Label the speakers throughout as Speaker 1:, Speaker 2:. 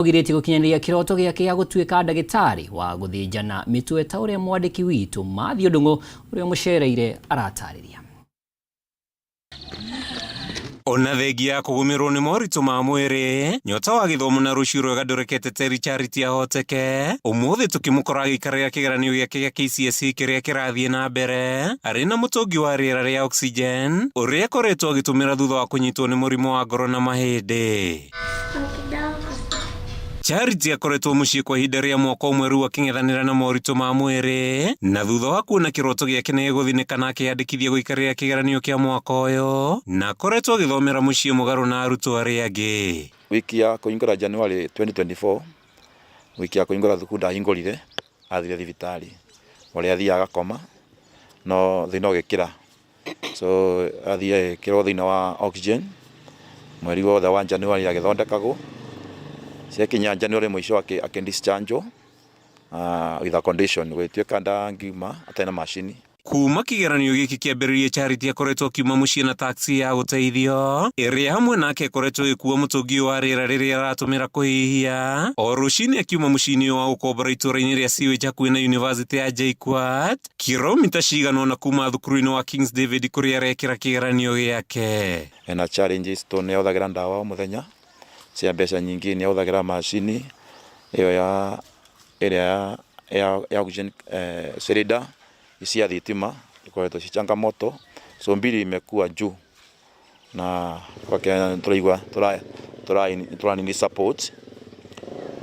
Speaker 1: Ogireti gukinyanĩria kiroto giake gĩa gũtuĩka ndagĩtarĩ wa gũthĩnjana mĩtwe ta ũrĩa mwandĩki witũ Mathi Ndung'u ũrĩa mũcereire aratarĩria.
Speaker 2: Ona thengia ya kũgũmĩrwo nĩ moritũ ma mwĩrĩ, nyota wa gĩthomo na rũciũ rwega ndũrekete Terry Charity ahoteke, ũmũthĩ tũkĩmũkora agĩikarĩra kĩgeranio gĩake gĩa KCSE kĩrĩa kĩrathiĩ na mbere, arĩ na mũtũngi wa rĩera rĩa oxygen, ũrĩa akoretwo agĩtũmĩra thutha wa kũnyitwo nĩ mũrimũ wa ngoro na mahĩndĩ. Charity akoretwo mũciĩ kwa ihinda rĩa mwaka ũmwe rĩu akĩng'ethanĩra na moritũ ma mwĩrĩ, na thutha wa kuona kĩroto gĩake nĩ gĩgũthinĩka na akĩyandĩkithia gũikarĩra kĩgeranio kĩa mwaka ũyũ, na akoretwo agĩthomera mũciĩ mũgarũ na arutwo arĩa angĩ.
Speaker 3: Wiki ya kũhingũra January 2024, wiki ya kũhingũra thukuru ndahingũrire, athire thibitarĩ, ũrĩa athiaga koma, no thĩna ũgĩkĩra, so athiĩ kĩrwo thĩna wa oxygen, mweri wothe wa January agĩthondekagwo, ciakinya January mwisho akĩdischargewo with a condition gwĩtuĩka ndangiuma atarĩ na macini.
Speaker 2: Kuma kĩgeranio gĩkĩ kĩambĩrĩrie Charity akoretwo akiuma mũciĩ na taxi ya gũteithio, ĩrĩa hamwe nake akoretwo ĩkuua mũtũngi wa rĩera rĩrĩa aratũmĩra kũhihia, o rũcinĩ akiuma mũciĩ-inĩ wa gũkombora itũũra-inĩ rĩa Sewage hakuhĩ na University ya JKUAT, kilomita cigana ũna kuma thukuru-inĩ wa Kings David kũrĩa arekĩra kĩgeranio gĩake.
Speaker 3: Ena challenges to nĩ ahũthagĩra ndawa o mũthenya, cia mbeca nyingĩ nĩ ahũthagĩra macini ĩyo ya oxygen cylinder cia thitima ikoretwo ci changamoto, so mbili imekuwa juu na kwa kile turaigua tũranini support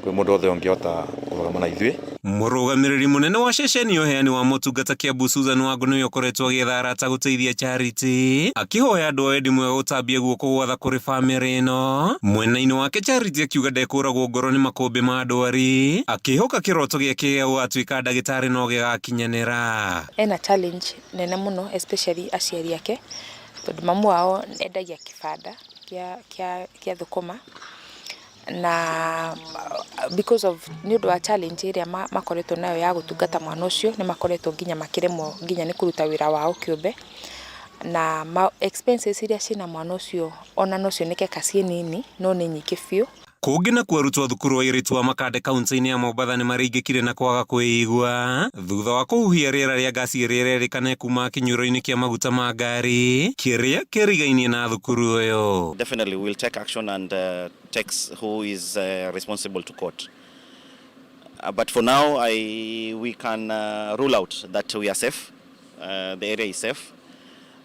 Speaker 3: kwa mũndũ othe ũngĩhota kũrũgama na ithuĩ.
Speaker 2: Mũrũgamĩrĩri mũnene wa ceceni ũheani wa motungata Kiambu Susan Wangũ nĩwe ũkoretwo agĩetha arata gũteithia Charity, akĩhoya andũ a wendi mwega gũtambia guoko gwatha kũrĩ bamĩrĩ ĩno. Mwena-inĩ wake Charity akiuga ndekũragwo ngoro nĩ makũmbĩ ma ndwari, akĩhoka kĩroto gĩake gĩa gũgatuĩka ndagĩtarĩ no gĩgakinyanĩra.
Speaker 4: Ena challenge nene mũno, especially aciari ake, tondũ mamu wao endagia kĩbanda kĩa thũkũma, na because of nĩ ũndũ wa challenge ĩrĩa makoretwo nayo ya gũtungata mwana ũcio, nĩ makoretwo nginya makĩremwo nginya nĩ kũruta wĩra wao kĩũmbe, na expenses iria ciĩna mwana ũcio ona no cioneke kaciĩ nini no nĩ nyingĩ biũ.
Speaker 2: Kũngĩ na arutwo thukuru wa airĩtu wa Makande kaunti-inĩ ya Mombatha nĩ maringĩkire na kwaga kwĩigua thutha wa kũhuhia rĩera rĩa gasi ĩrĩa ĩrerĩkana kuma kĩnyũro-inĩ kĩa maguta ma ngari kĩrĩa kĩrigainie na thukuru ũyũ.
Speaker 5: Definitely we'll take action and take who is responsible to court. But for now we can rule out that we are safe. The area is safe.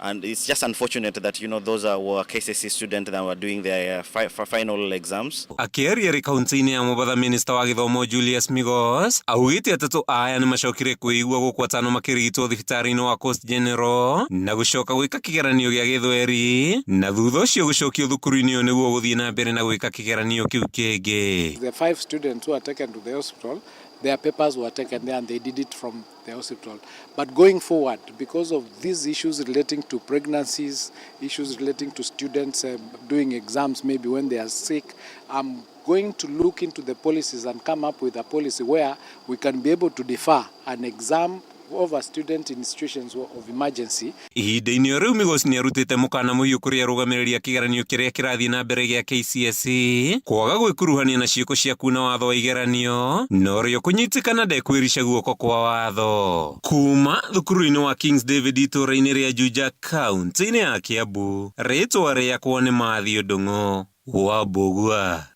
Speaker 5: And it's just unfortunate that, those were KCSE students that were doing their final exams.
Speaker 2: Akĩaria kaunti-inĩ ya Mombatha, Minister wa Gĩthomo Julius Migos augĩte atatũ aya nĩ macokire kwĩigua gũkũ atano makĩrigitwo thibitarĩ-inĩ wa Coast General na gũcoka gwĩka kĩgeranio gĩa Gĩthweri, na thutha ũcio gũcokio thukuru-inĩ ũyũ nĩguo gũthiĩ na mbere na gwĩka kĩgeranio kĩu kĩngĩ.
Speaker 6: The 5 students who were taken to the hospital, their papers were taken there and they did it from the hospital. But going forward, because of these issues relating to pregnancies, issues relating to students doing exams maybe when they are sick, I'm going to look into the policies and come up with a policy where we can be able to defer an exam of a student in situations of emergency.
Speaker 2: Ihinda-inĩ rĩu Migos nĩ arutĩte mũkana mũhiũ kũrĩ arũgamĩrĩri a kĩgeranio kĩrĩa kĩrathiĩ na mbere gĩa KCSE kwaga gwĩkuruhania na ciĩko cia kuna watho wa igeranio, na ũrĩa kũnyitĩkana ndekwĩrisha guoko kwa watho. Kuma thukuru-inĩ wa Kings David itũũra-inĩ rĩa Juja kaunti-inĩ ya Kiambu, rĩtwa rĩakwa nĩ Mathi Ndung'u wa Mbũgua.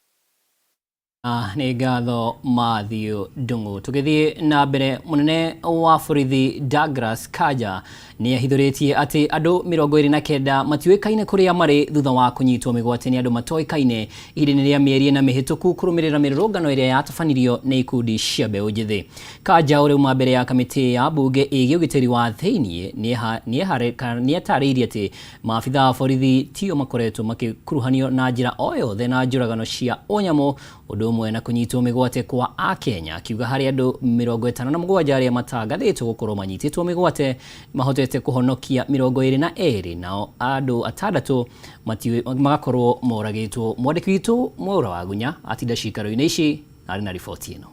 Speaker 1: Nĩ ngatho Mathi Ndung'u. Tũgĩthiĩ na mbere, mũnene wa borithi Douglas Kanja nĩ ahithũrĩtie atĩ andũ 29 matiũĩkaine kũrĩa marĩ thutha wa kũnyitwo mĩgwate nĩ andũ matoĩkaine ihinda-inĩ rĩa mĩeri ĩna mĩhĩtũku kũrũmĩrĩra mĩrũrũngano ĩrĩa yatabanirio nĩ ikundi cia mbeũ njĩthĩ. Kanja ũrĩa uma mbere ya kamĩtĩ ya mbunge ĩgiĩ ũgitĩri wa thĩinĩ nĩ atarĩirie atĩ maabitha a borithi tio makoretwo makĩkuruhanio na njĩra o yothe na njũragano cia ũnyamũ, ũndũ ũmwe na kũnyitwo mĩgwate kwa Akenya, akiuga harĩ andũ 57 arĩa matangathĩtwo gũkorwo manyitĩtwo mĩgwate mahotete kũhonokia 22 nao andũ 6 magakorwo moragĩtwo. Mwandĩki witũ Mwaura wa Gunya atinda cikaro-inĩ ici arĩ na riboti ĩno.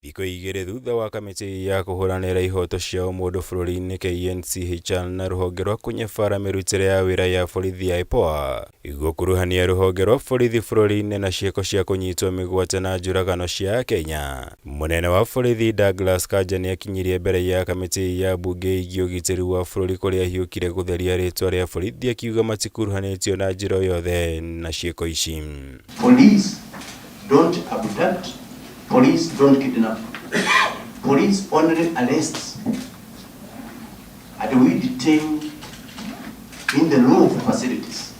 Speaker 7: Thikũ igĩrĩ thutha wa kamĩtĩ ya kũhũranĩra ihoto cia mũndũ bũrũri-inĩ KCSE na rũhonge rwa kũnyabara mĩrutĩre ya wĩra ya borithi ya IPOA gũkuruhania rũhonge rwa borithi bũrũri-inĩ na ciĩko cia kũnyitwo mĩgwate na njũragano cia Kenya. Mũnene wa borithi Douglas Kanja nĩakinyirie mbere ya kamĩtĩ ya mbunge ĩgiĩ ũgitĩri wa bũrũri kũrĩa ahiũkire gũtheria rĩtwa rĩa borithi akiuga matikuruhanĩtio na njĩra yothe na ciĩko ici.
Speaker 8: Police don't abduct. Police don't kidnap. Police only arrests and we detain in the law facilities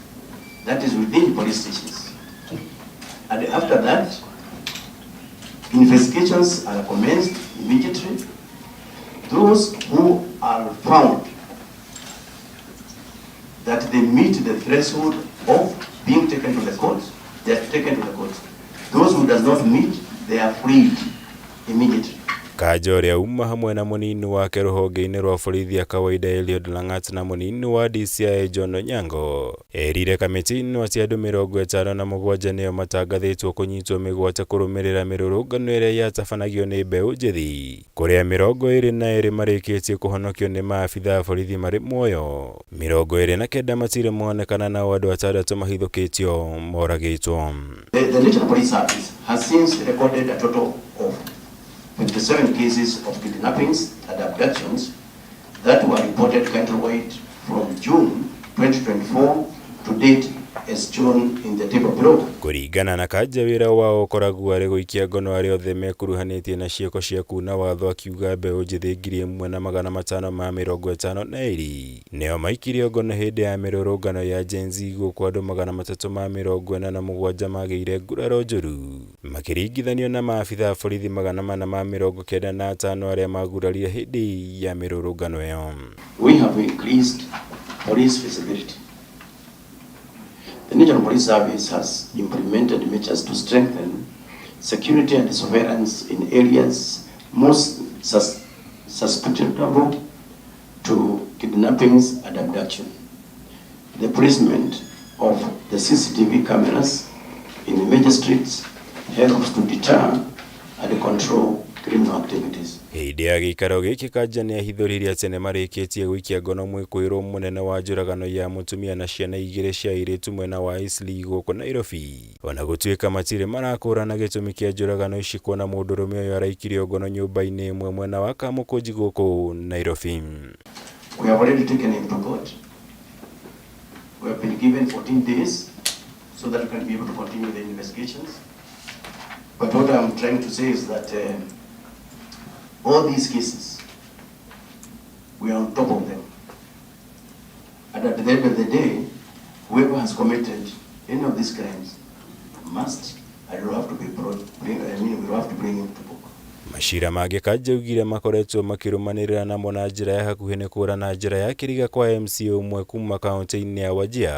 Speaker 8: that is within police stations. And after that, investigations are commenced immediately. Those who are found that they meet the threshold of being taken to the court, they are taken to the court. Those who does not meet, they are freed immediately.
Speaker 7: Kanja ũrĩa uma hamwe na mũnini wake rũhonge-inĩ rwa borithi ya kawaida Eliud Langat na mũnini wa DCI John Onyango erire kamĩtĩ-inĩ atĩ andũ 57 nĩo matangathĩtwo kũnyitwo mĩgwate kũrũmĩrĩra mĩrũrũngano ĩrĩa yatabanagio nĩ mbeũ njĩthĩ, kũrĩa 22 marĩkĩtie kũhonokio nĩ maabitha borithi marĩ muoyo, 29 matirĩ monekana na andũ 6 mahithũkĩtio moragĩtwo.
Speaker 8: The National Police Service has since recorded a total of 57 cases of kidnappings and abductions that were reported countrywide from June 2024 to date as shown in the table below.
Speaker 7: Kũringana na Kanja, wĩra wao ũkoragwo arĩ gũikia ngono arĩa othe mekuruhanĩtie na ciĩko cia kuna watho, akiuga mbeũ njĩthĩ 1,552 nĩo maikirio ngono hĩndĩ ya mĩrũrũngano ya Gen Z, gũkũ andũ 347 magĩire nguraro njũru, makĩringithanio na maabitha borithi 495 arĩa magurarire hĩndĩ ya mĩrũrũngano ĩyo.
Speaker 8: We have increased police visibility. The National Police Service has implemented measures to strengthen security and surveillance in areas most susceptible to kidnappings and abduction. The placement of the CCTV cameras in the major streets helps to deter and control criminal activities.
Speaker 7: Hĩndĩ ya gĩikaro gĩkĩ, Kanja nĩahithũririe atĩ nĩmarĩkĩtie gũikia ngono mwĩkũĩrwo mũnene wa njũragano ya mũtumia na ciana 2 cia airĩtu mwena wa Eastleigh gũkũ Nairobi, ona gũtuĩka matirĩ marakũrana gĩtũmi kĩa njũragano ici, kuona mũndũrũme ũyũ araikirio ngono nyũmba-inĩ ĩmwe mwena wa Kamũkũnji gũkũ Nairobi.
Speaker 8: We have already taken him to court. We have been given 14 days so that we can be able to continue the investigations. But what I'm trying to say is that all these cases, we are on top of them. And at the end of the day, whoever has committed any of these crimes must, and will have to be brought, we will have to bring him to book.
Speaker 7: Macira mangĩ Kanja augire makoretwo makĩrũmanĩrĩra namo na njĩra ya hakuhĩ nĩ kũrana njĩra ya kĩriga kwa MC ũmwe kuma kaunti-inĩ ya Wajir,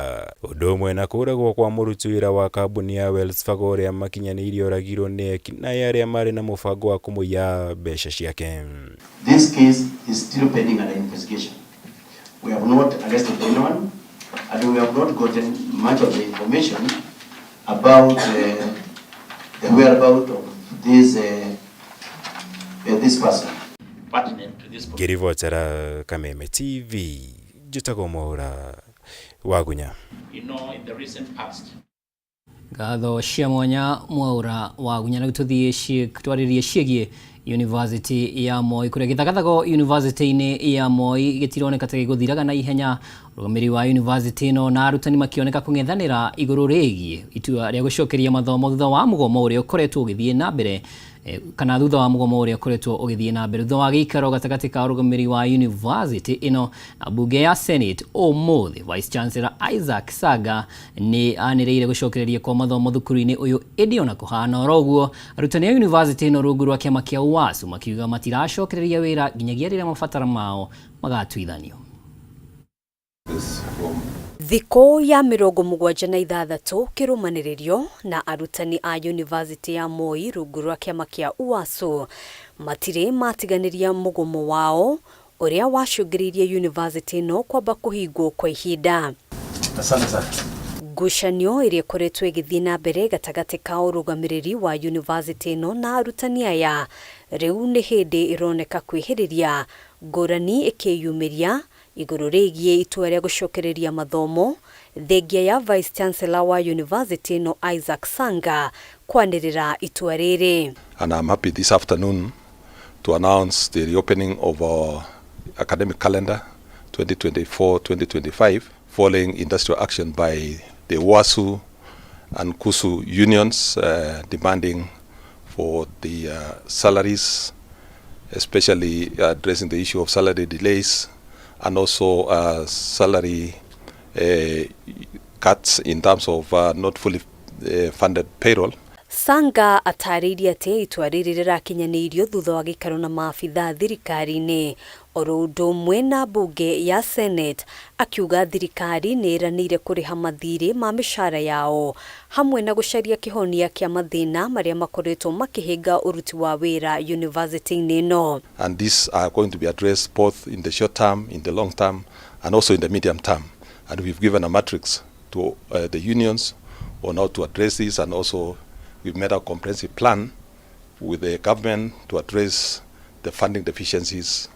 Speaker 7: ũndũ ũmwe na kũragwo kwa mũruti wĩra wa kambuni ya Wells Fargo ũrĩa makinyanĩirie oragirwo nĩ ekinaĩ arĩa marĩ na mũbango wa kũmũiya mbeca ciake.
Speaker 8: This case is still pending under investigation. We have not arrested anyone and we have not gotten much of the information about the whereabouts of this person.
Speaker 7: Ngĩribotera Kameme TV, njĩtagwo Mwaura Wagunya.
Speaker 1: In the recent past. Ngatho cia mwanya Mwaura Wagunya, na twarĩrie ciĩgiĩ University ya Moi, kũrĩa gĩthagathago University-inĩ ya Moi gĩtironeka ta gĩgũthiraga na ihenya. Rũgamĩrĩri wa university ĩno na arutani makĩoneka kũng'ethanĩra igũrũ rĩgiĩ itua rĩa gũcokeria mathomo thutha wa mũgomo ũrĩa ũkoretwo ũgĩthiĩ na mbere, kana thutha wa mũgomo ũrĩa ũkoretwo ũgĩthiĩ na mbere thutha wa gĩikaro gatagatĩ ka rũgamĩrĩri wa university ĩno na bunge ya Senate. Ũmũthĩ Vice Chancellor Isaac Saga nĩ anĩrĩire gũcokereria kwa mathomo thukuru-inĩ ũyũ, ĩndĩ ona kũhana oro ũguo arutani a university ĩno rungu rwa kĩama kĩa UASU makiuga matiracokereria wĩra nginyagia rĩrĩa mabatara mao magatuithanio.
Speaker 9: Thikũ ya 76 kĩrũmanĩrĩrio na arutani a University ya Moi rungu rwa kĩama kĩa UASU matirĩ matiganĩria mũgomo wao ũrĩa wacũngĩrĩirie university ĩno kwamba kũhingwo kwa ihinda. ngucanio iria ikoretwo igithii na mbere gatagati ka urugamiriri wa university ino na arutani aya riu ni hindi ironeka kwihiriria ngurani ikiyumiria iguru rigie itua ria gucokereria mathomo thengia ya Vice Chancellor wa university ino Isaac Sanga kwanirira itua riri.
Speaker 10: And I'm happy this afternoon to announce the reopening of our academic calendar 2024-2025 following industrial action by the WASU and KUSU unions demanding for the salaries, especially addressing the issue of salary delays and also salary cuts in terms of not fully funded payroll.
Speaker 9: Sanga atariria ati itua riri rirakinyanirio thutha wa gikaro na maabitha thirikari-ini orundo mwena bunge ya Senate akiuga thirikari ni iranire kuriha mathiri ma mishara yao hamwe na gucaria kihonia kia mathina maria makoretwo makihinga uruti wa wira university nino.
Speaker 10: And these are going to be addressed both in the short term, in the long term and also in the medium term. And we've given a matrix to the unions on how to address this, and also we've made a comprehensive plan with the government to address the funding deficiencies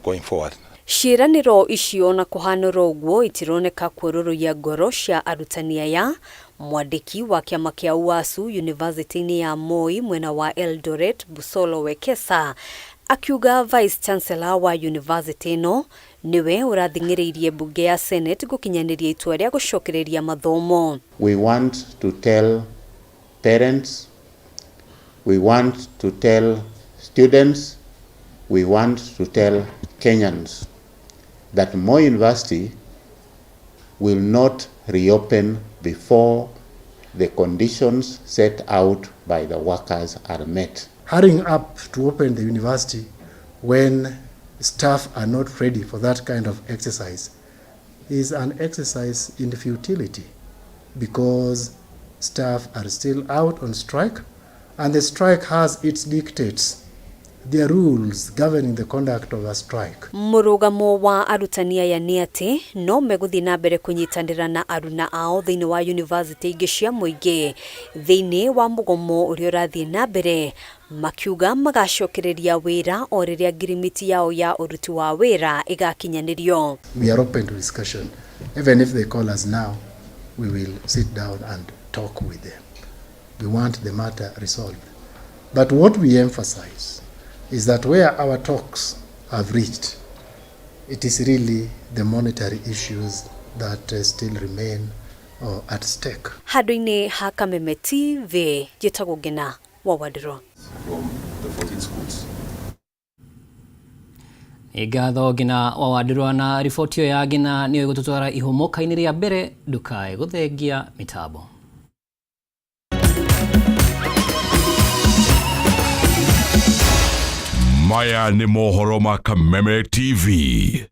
Speaker 10: going forward.
Speaker 9: Ciraniro icio na kuhanura uguo itironeka kururuya ngoro cia arutani aya. Mwandiki wa kiama kia UASU University ya Moi mwena wa Eldoret Busolo Wekesa akiuga Vice Chancellor wa university no niwe urathingiririe bunge ya Senate gukinyaniria itua ria gucokereria mathomo.
Speaker 11: We want to tell parents, we want to tell students, we want to tell Kenyans that Moi University will not reopen before the conditions set out by the workers are met.
Speaker 12: Hurrying up to open the university when staff are not ready for that kind of exercise is an exercise in futility, because staff are still out on strike, and the strike has its dictates. There are rules governing the conduct of a strike.
Speaker 9: Murugamo wa arutani aya ni ati no meguthi na mbere kunyitanira na aruna ao thiini wa university ingi cia muingi thiini wa mugomo uria urathii na mbere makiuga magacokereria wira o riria ngirimiti yao ya uruti wa wira igakinyanirio.
Speaker 12: We are open to discussion. Even if they call us now, we will sit down and talk with them. We want the matter resolved. But what we emphasize is that where our talks have reached, it is really the monetary issues that still remain at stake.
Speaker 9: Handu-ini ha Kameme TV, jitagwo Ngina wa Wadiro.
Speaker 10: From the 14 schools.
Speaker 1: Igatho Ngina wa Wadiro, na riboti yo ya Ngina niyo igututwara ihomoka-ini ria mbere ndukae guthengia mitambo.
Speaker 13: Maya ni mohoro ma Kameme TV.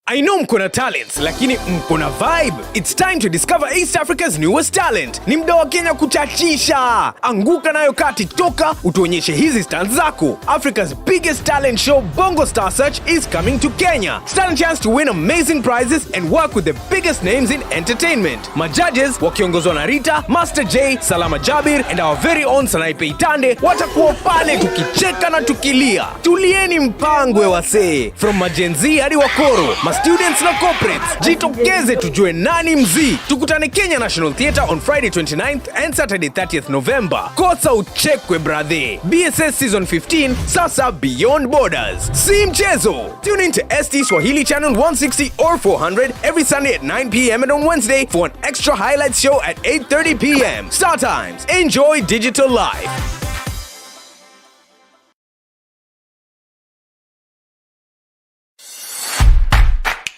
Speaker 14: I know mkona talents, lakini mkona vibe. It's time to discover East Africa's newest talent. Ni mda wa Kenya kuchachisha. Anguka nayo ka TikToker, utuonyeshe hizi stunts zako. Africa's biggest talent show, Bongo Star Search, is coming to Kenya. Stand a chance to win amazing prizes and work with the biggest names in entertainment. My judges, wakiongozwa na Rita, Master J, Salama Jabir, and our very own Sanaipe Itande, watakuwa pale tukicheka na tukilia. Tulieni mpangwe wasee. From majenzi hadi wakoro, students na corporates, jitokeze tujue nani mzii. Tukutane Kenya National Theatre on Friday 29th and Saturday 30th November. Kosa uchekwe brother. BSS Season 15, sasa beyond borders. Si mchezo. Tune in to ST Swahili Channel 160 or 400 every Sunday at 9 p.m. and on Wednesday for an extra highlights show at 8:30 p.m. Star Times. Enjoy digital life.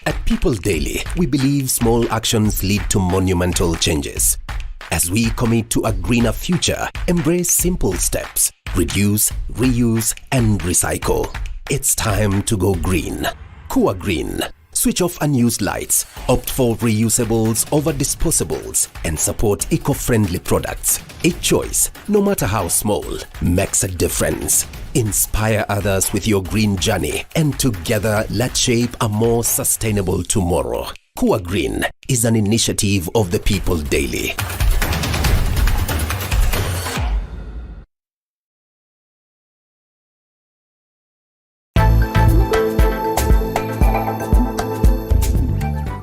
Speaker 15: At People Daily, we believe small actions lead to monumental changes. As we commit to a greener future, embrace simple steps, reduce, reuse, and recycle. It's time to go green. Kua Green. Switch off unused lights, opt for reusables over disposables, and support eco-friendly products. A choice, no matter how small, makes a difference. Inspire others with your green journey, and together let's shape a more sustainable tomorrow. Kuwa Green is an initiative of the People Daily.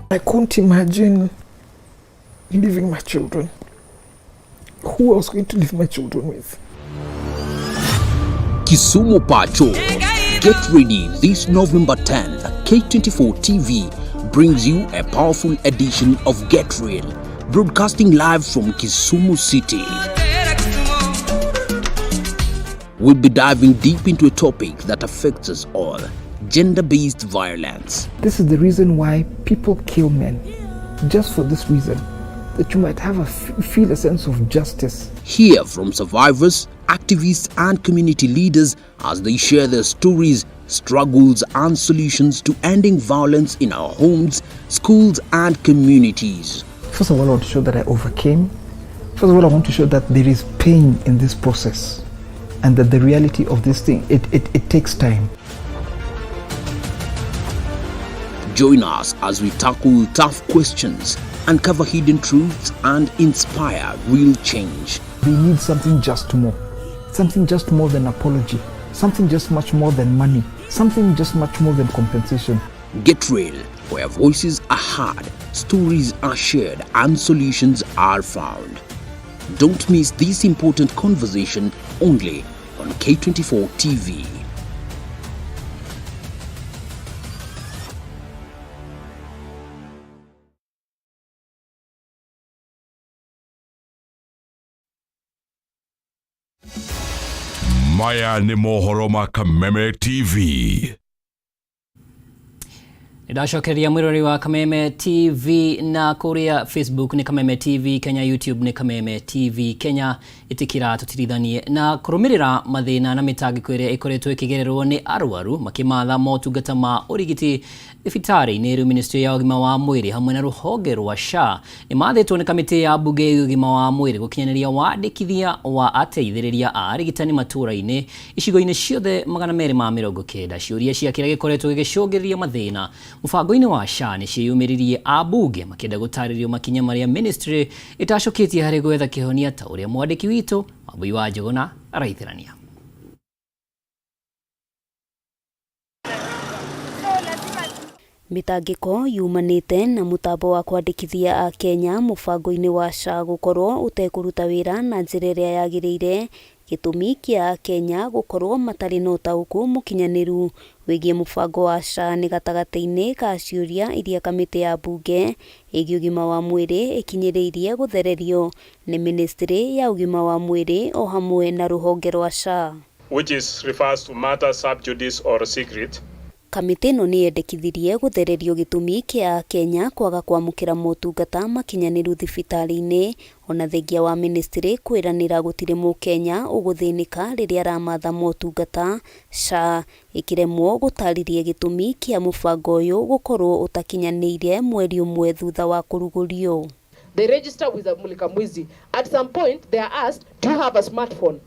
Speaker 16: I couldn't imagine leaving my children. Who I was going to leave my children with?
Speaker 17: Kisumu Pacho. Get ready this November 10th. K24 TV brings you a powerful edition of Get Real, broadcasting live from Kisumu City. We'll be diving deep into a topic that affects us all: gender-based violence.
Speaker 16: This is the reason why people kill men. Just for this reason, that you might have feel a sense of justice.
Speaker 17: Hear from survivors, activists and community leaders as they share their stories, struggles and solutions to ending violence in our homes, schools and communities.
Speaker 16: First of all, I want to show that I overcame. First of all, I want to show that there is pain in this process and that the reality of this thing, it takes time.
Speaker 17: Join us as we tackle tough questions, uncover hidden truths and inspire real change.
Speaker 16: We need something just more. Something just more than apology. Something just much more than money. Something just much more than compensation.
Speaker 17: Get Real, where voices are heard, stories are shared and solutions are found. Don't miss this important conversation only on K24 TV.
Speaker 13: Maya ni mohoro ma Kameme TV.
Speaker 1: Nidashokeria mwirori wa Kameme TV na kuria Facebook ni Kameme TV Kenya, YouTube ni Kameme TV Kenya. Itikira tutirithanie na kurumirira mathina na mitangiko iria ikoretwo ikigererwo ni arwaru makimatha motungata ma urigiti thibitari ni Ministry ya Ugima wa Mwiri hamwe na ruhonge rwa SHA ni mathetwo ni kamiti ya bunge ya Ugima wa Mwiri gukinyanĩria wandĩkithia wa ateithĩrĩria a arigitani matũra-inĩ icigo-inĩ ciothe 290. Ciũria cia kĩrĩa gĩkoretwo gĩgĩcũngĩrĩria mathĩna mũbango-inĩ wa SHA nĩ ciyumĩririe abunge makĩenda gũtarĩrio makinya marĩa ministry ĩtacũkĩtie harĩ gwetha kĩhonia ta ũrĩa mwandĩki witũ Wambui wa Njũgũna araithĩrania.
Speaker 9: Mitangiko yumanite na mutambo wa kwandĩkithia a Kenya mũbango-inĩ wa SHA gũkorwo ũtekũruta wĩra na njĩra ĩrĩa yagĩrĩire, gĩtũmi kĩa Kenya gũkorwo matarĩ na ũtaũku mũkinyanĩru wĩgiĩ mũbango wa SHA nĩ gatagatĩ-inĩ ka ciũria iria kamĩtĩ ya bunge ĩgiĩ ũgima wa mwĩrĩ ĩkinyĩrĩirie gũthererio nĩ ministry ya ũgima wa mwĩrĩ o hamwe na rũhonge rwa SHA,
Speaker 18: which refers to matters sub judice or secret.
Speaker 9: Kamĩtĩ ĩno nĩ yendekithirie gũthererio gĩtũmi kĩa Kenya kwaga kwamũkĩra motungata makinyanĩru thibitarĩ-inĩ ona thengia wa ministry kwĩranĩra gũtirĩ mũkenya ũgũthĩnĩka rĩrĩa aramatha motungata, SHA ĩkĩremwo gũtarĩria gĩtũmi kĩa mũbango ũyũ gũkorwo ũtakinyanĩire mweri ũmwe thutha wa kũrugũrio.
Speaker 19: They register with a Mulikamwizi. At some point they are asked, do you have a smartphone?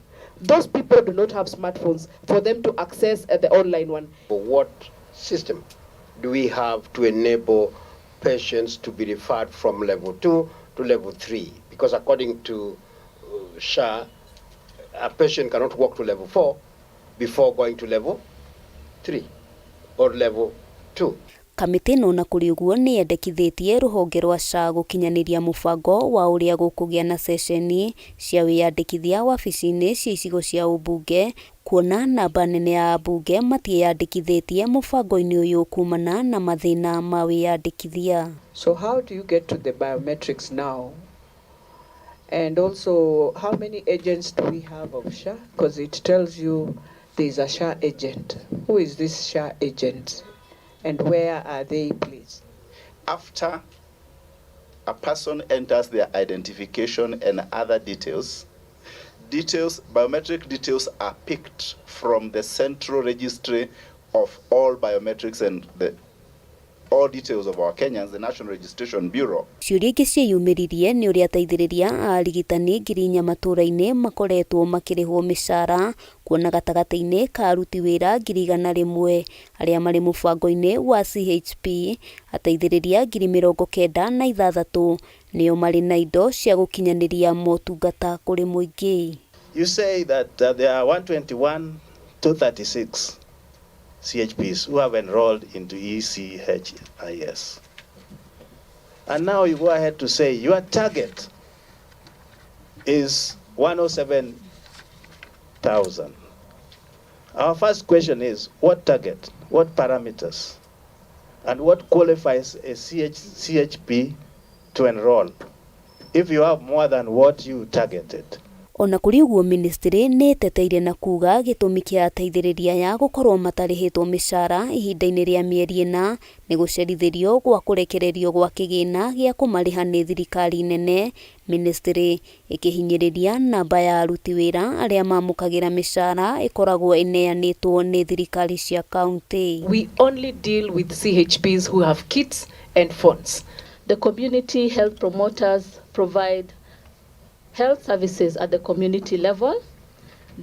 Speaker 19: Those people do not have smartphones for them to access the online one.
Speaker 20: What system do we have to enable patients to be referred from level 2 to level 3? Because according to SHA, a patient cannot walk to level 4 before going to level 3 or level 2.
Speaker 9: Kamĩtĩ ĩno na kũrĩ ũguo nĩ yendekithĩtie rũhonge rwa SHA gũkinyanĩria mũbango wa ũrĩa gũkũgĩa na ceceni cia wĩyandĩkithia wabici-inĩ cia icigo cia ũmbunge, kuona namba nene ya ambunge matiĩyandĩkithĩtie mũbango-inĩ ũyũ kumana na mathĩna ma wĩyandĩkithia.
Speaker 19: So how do you get to the biometrics now? And also, how many agents do we have of SHA? Because it tells you there is a SHA agent. Who is this SHA agent? And where are they placed?
Speaker 21: After a person enters their identification and other details, biometric details are picked from the central registry of all biometrics and the all details of our Kenyans, the National Registration Bureau.
Speaker 9: Ciũria ingĩ ciĩyumĩririe nĩ ũrĩa ateithĩrĩria a arigitani ngiri inya matũũra-inĩ makoretwo makĩrĩhwo mĩcara, kuona gatagatĩ-inĩ ka aruti wĩra ngiri 100 arĩa marĩ mũbango-inĩ wa CHP, ateithĩrĩria ngiri 96 nĩo marĩ na indo cia gũkinyanĩria motungata kũrĩ mũingĩ.
Speaker 21: You say that there are 121 to 36 CHPs who have enrolled into ECHIS. And now you go ahead to say your target is 107,000. Our first question is, what target, what parameters, and what qualifies a CHP to enroll if you have more than what you targeted?
Speaker 9: Ona kuri uguo ministry nĩ teteire na kuga gĩtũmi kĩa ateithĩrĩria ya gũkorwo matarĩhĩtwo mĩcara ihinda-inĩ rĩa mĩeri ĩna nĩ gũcerithĩrio gwa kũrekererio gwa kĩgĩna gĩa kũmarĩha nĩ thirikari nene, ministry ĩkĩhinyĩrĩria namba ya aruti wĩra arĩa mamũkagĩra mĩcara ĩkoragwo ĩneanĩtwo nĩ thirikari cia county.
Speaker 3: We only deal with CHPs who have kits and phones. The community health promoters provide health services at the community level.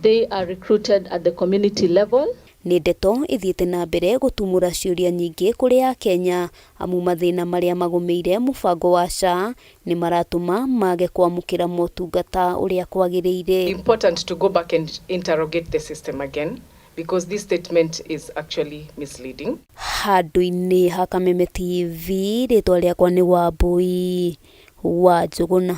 Speaker 3: They are recruited at the community level.
Speaker 9: Nĩ ndeto ithiĩte na mbere gũtumũra ciũria nyingĩ kũrĩ Akenya amu mathĩna marĩa magũmĩire mũbango wa SHA nĩ maratũma mage kwamũkĩra motungata ũrĩa kwagĩrĩire.
Speaker 3: Important to go back and interrogate the system again because this statement is actually misleading.
Speaker 9: Handũ-inĩ ha Kameme TV, rĩtwa rĩakwa nĩ Wambui wa Njũgũna.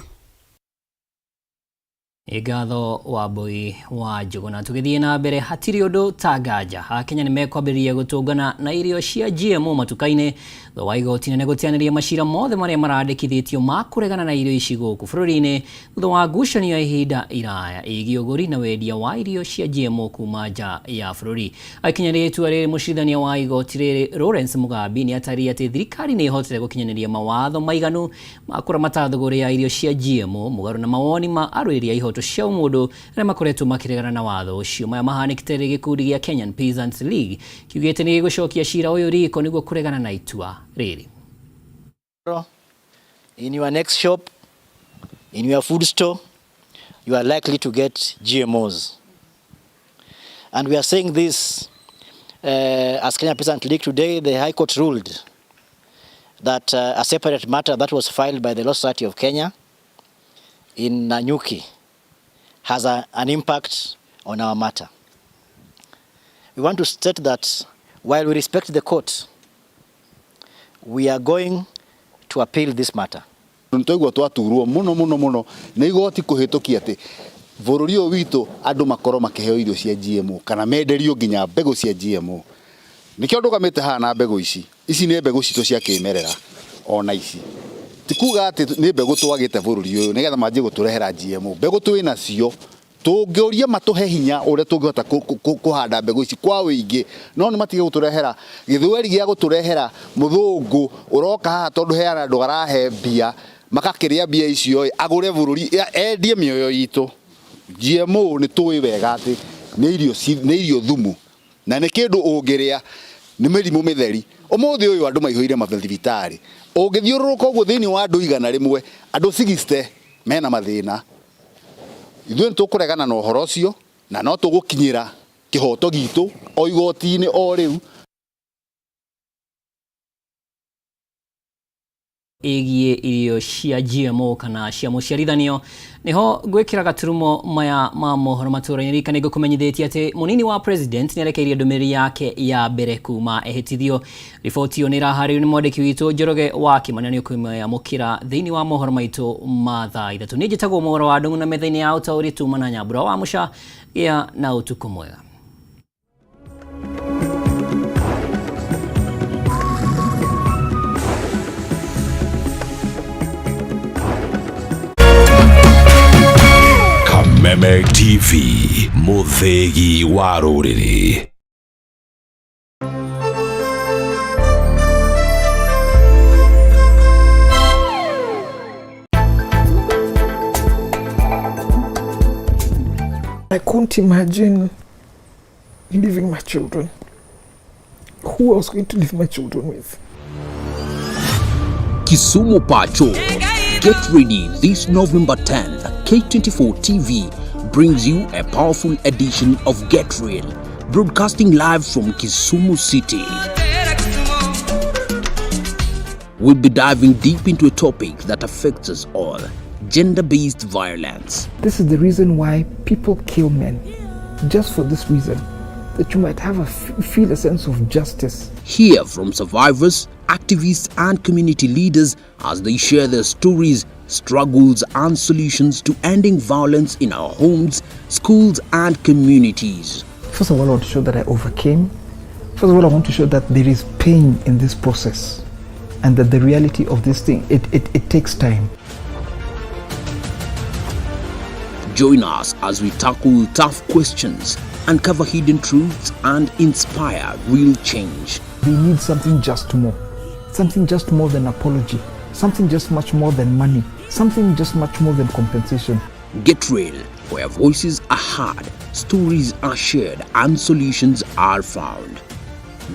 Speaker 1: Igatho Wambui wa Njũgũna. Tũgĩthiĩ na mbere, hatirĩ ũndũ ta nganja Akenya nĩ mekwambĩrĩria gũtũngana na irio cia GMO matuka-inĩ thutha wa igoti inene gũteanĩria macira mothe marĩa marandĩkithĩtio ma kũregana na irio ici gũkũ bũrũri-inĩ thutha wa ngucanio ya ihinda iraya ĩgiĩ ũgũri na wendia wa irio cia GMO kuma nja ya bũrũri. Akinyĩria itua rĩrĩ, mũcirithania wa igoti rĩrĩ Lawrence Mugambi nĩ atarĩirie atĩ thirikari nĩ ĩhotete gũkinyanĩria mawatho maiganu ma kũramata thũgũrĩ ya irio cia GMO mũgarũ na mawoni ma arũĩrĩri a ihoto cia mũndũ arĩa makoretwo makĩregana na watho ũcio. Maya mahanĩkĩte rĩ gĩkundi gĩa Kenyan Peasants League kiugĩte nĩ gĩgũcokia cira ũyũ riko nĩguo kũregana na itua rĩrĩ.
Speaker 22: In your next shop, in your food store, you are likely to get GMOs. And we are saying this as Kenya Peasant League today. The High Court ruled that a separate matter that was filed by the Law Society of Kenya in Nanyuki has an impact on our matter. We want to state that while we respect the court, we are going to appeal this matter.
Speaker 23: Nĩtwaigua twaturwo mũno nĩ igoti kũhĩtũkia atĩ bũrũri ũyũ witũ andũ makorwo makĩheo irio cia GMO kana menderio nginya mbegũ cia GMO. Nĩkĩo ndũgamĩte haha na mbegũ ici nĩ mbegũ citũ cia kĩmerera ona ici. Tikuga atĩ nĩ mbegũ twagĩte bũrũri ũyũ nĩgetha manjie gũtũrehera GMO. Mbegũ twĩ nacio tũngĩũria matũhe hinya ũrĩa tũngĩhota kũhanda mbegũ ici kwa wĩingĩ, no nĩ matige gũtũrehera gĩthweri gĩa gũtũrehera mũthũngũ ũroka haha tondũ heana andũ arahe mbia makakĩrĩa mbia icio agũre bũrũri endie mĩoyo itũ. GMO nĩ tũĩ wega atĩ nĩ irio thumu na nĩ kĩndũ ũngĩrĩa nĩ mĩrimũ mĩtheri. Ũmũthĩ ũyũ andũ maihũire mathibitarĩ, ũngĩthiũrũrũka ũguo thĩinĩ wa andũ 100 andũ 60 mena mathĩna. Ithuĩ nĩ tũkũregana na ũhoro ũcio na no tũgũkinyĩra kĩhoto gitũ o igoti-inĩ o rĩu.
Speaker 1: Ĩgiĩ irio cia GMO kana cia mũciarithanio niho gwĩkĩra gaturumo maya ma mohoro matũra-inĩ. Rika nĩ ngũkũmenyithĩtie atĩ mũnini wa president nĩ arekeirie ndũmĩrĩri yake ya mbere kuma ehĩtithio. Riboti ĩyo nĩ ĩraharĩrio nĩ mwandĩki witũ Njoroge wa Kĩmani, nĩ ũkũmĩamũkĩra thĩinĩ wa mohoro maitũ ma thaa 3. Niĩ njĩtagwo Mũgoro wa Ndung'u na metha-inĩ ya ũtaũri Tuma na Nyambura wa Mũca. Gĩa na ũtukũ mwega.
Speaker 13: Kameme TV, mũthegi wa rũrĩrĩ.
Speaker 16: I couldn't imagine leaving my children. Who I was going to leave my children with?
Speaker 17: Kisumu Pacho. Get ready this November 10th. K24 TV brings you a powerful edition of Get Real, broadcasting live from Kisumu City. We'll be diving deep into a topic that affects us all: gender-based violence.
Speaker 16: This is the reason why people kill men. Just for this reason, that you might have feel a sense of justice.
Speaker 17: Hear from survivors, activists and community leaders as they share their stories, struggles and solutions to ending violence in our homes, schools and communities.
Speaker 16: First of all, I want to show that I overcame. First of all, I want to show that there is pain in this process and that the reality of this thing, it takes time.
Speaker 17: Join us as we tackle tough questions, uncover hidden truths and inspire real change.
Speaker 16: We need something just more than apology, something just much more than money, something just much more than compensation.
Speaker 17: Get Real, where voices are heard, stories are shared and solutions are found.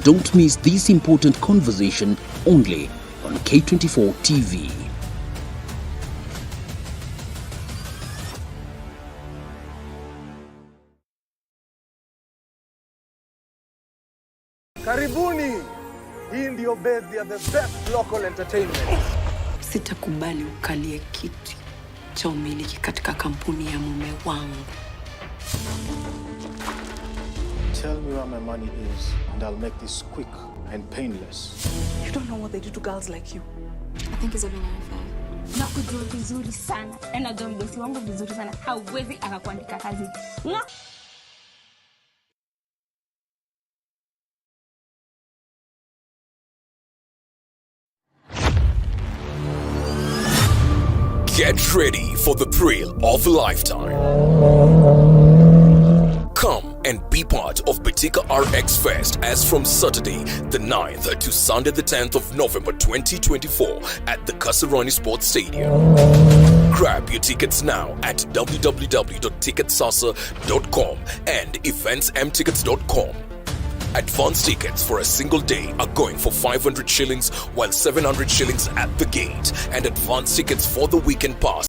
Speaker 17: Don't miss this important conversation only on K24 TV.
Speaker 4: Karibuni. Hii ndio bed ya the best local entertainment.
Speaker 5: Sitakubali ukalie kiti cha umiliki katika kampuni ya mume wangu.
Speaker 6: Tell me where my money is and I'll make this quick and painless.
Speaker 5: You don't know what they do to girls like you.
Speaker 24: I think it's a bit unfair. Nakujua vizuri sana. Najua mdosi wangu vizuri sana. Hauwezi akakuandika kazi.
Speaker 25: Get ready for the thrill of a lifetime. Come and be part of Betika RX Fest as from Saturday the 9th to Sunday the 10th of November 2024 at the Kasarani Sports Stadium. Grab your tickets now at www.ticketsasa.com and eventsmtickets.com. Advance tickets for a single day are going for 500 shillings while 700 shillings at the gate, and advance tickets for the weekend pass